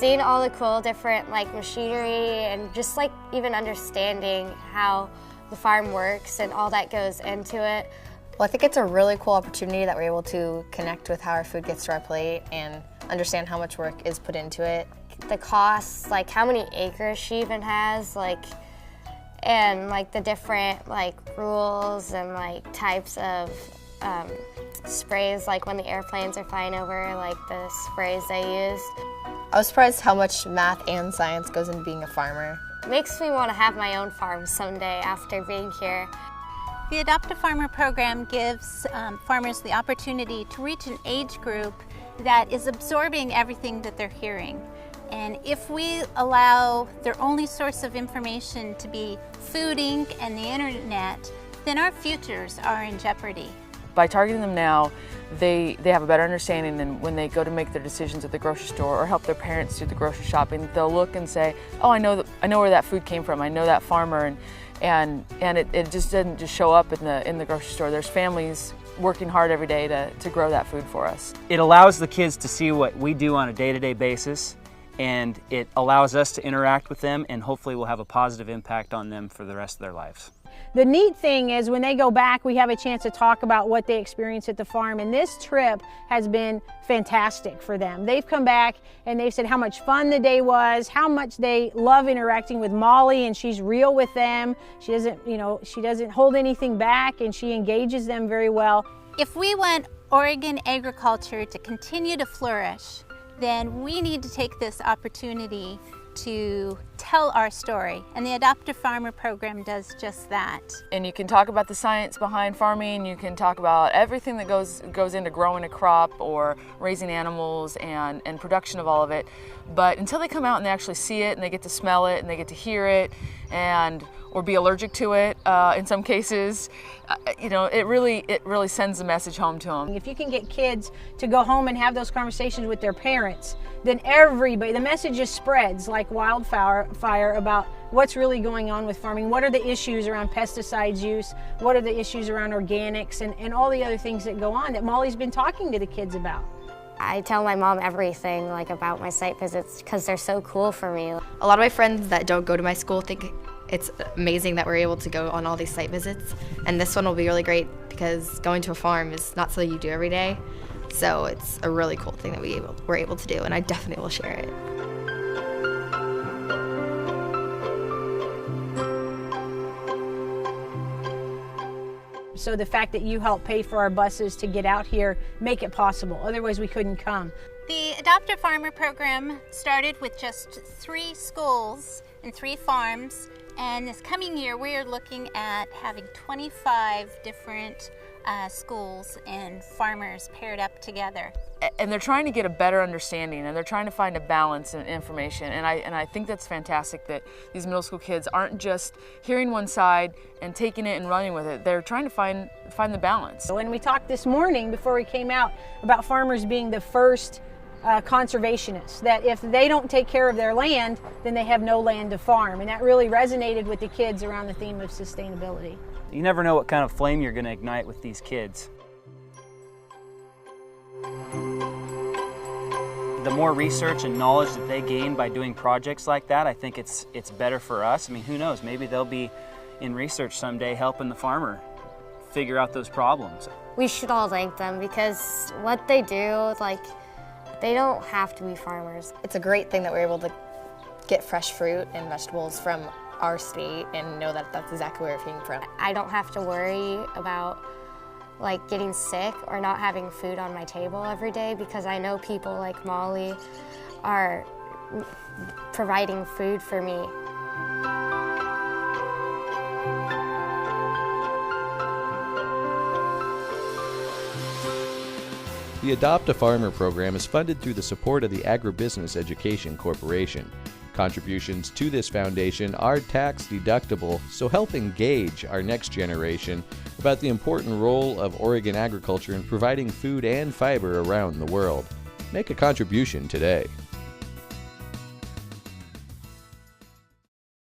seeing all the cool different like machinery and just like even understanding how the farm works and all that goes into it. Well, I think it's a really cool opportunity that we're able to connect with how our food gets to our plate and understand how much work is put into it. The costs, like how many acres she even has, like, and like the different like rules and like types of sprays, like when the airplanes are flying over, like the sprays they use. I was surprised how much math and science goes into being a farmer. Makes me want to have my own farm someday after being here. The Adopt a Farmer program gives farmers the opportunity to reach an age group that is absorbing everything that they're hearing. And if we allow their only source of information to be Food Inc. and the internet, then our futures are in jeopardy. By targeting them now, they have a better understanding than when they go to make their decisions at the grocery store or help their parents do the grocery shopping. They'll look and say, oh, I know where that food came from, I know that farmer, and it just doesn't just show up in the grocery store. There's families working hard every day to grow that food for us. It allows the kids to see what we do on a day-to-day basis, and it allows us to interact with them, and hopefully will have a positive impact on them for the rest of their lives. The neat thing is when they go back, we have a chance to talk about what they experienced at the farm, and this trip has been fantastic for them. They've come back and they've said how much fun the day was, how much they love interacting with Molly, and she's real with them. She doesn't hold anything back, and she engages them very well. If we want Oregon agriculture to continue to flourish, then we need to take this opportunity to tell our story, and the Adopt a Farmer program does just that. And you can talk about the science behind farming, you can talk about everything that goes into growing a crop or raising animals and production of all of it, but until they come out and they actually see it and they get to smell it and they get to hear it or be allergic to it in some cases, it really sends the message home to them. If you can get kids to go home and have those conversations with their parents, then everybody, the message just spreads like wildfire about what's really going on with farming. What are the issues around pesticides use? What are the issues around organics and all the other things that go on that Molly's been talking to the kids about? I tell my mom everything like about my site visits because they're so cool for me. A lot of my friends that don't go to my school think it's amazing that we're able to go on all these site visits, and this one will be really great because going to a farm is not something you do every day, so it's a really cool thing that we're able to do, and I definitely will share it. So the fact that you help pay for our buses to get out here make it possible. Otherwise we couldn't come. The Adopt a Farmer program started with just 3 schools and 3 farms, and this coming year we are looking at having 25 different schools and farmers paired up together. And they're trying to get a better understanding, and they're trying to find a balance in information, and I think that's fantastic that these middle school kids aren't just hearing one side and taking it and running with it. They're trying to find the balance. When we talked this morning before we came out about farmers being the first conservationists, that if they don't take care of their land, then they have no land to farm, and that really resonated with the kids around the theme of sustainability. You never know what kind of flame you're going to ignite with these kids. The more research and knowledge that they gain by doing projects like that, I think it's better for us. I mean, who knows, maybe they'll be in research someday helping the farmer figure out those problems. We should all thank them because what they do, like, they don't have to be farmers. It's a great thing that we're able to get fresh fruit and vegetables from our state and know that that's exactly where it came from. I don't have to worry about like getting sick or not having food on my table every day because I know people like Molly are providing food for me. The Adopt a Farmer program is funded through the support of the Agribusiness Education Corporation. Contributions to this foundation are tax deductible, so help engage our next generation about the important role of Oregon agriculture in providing food and fiber around the world. Make a contribution today.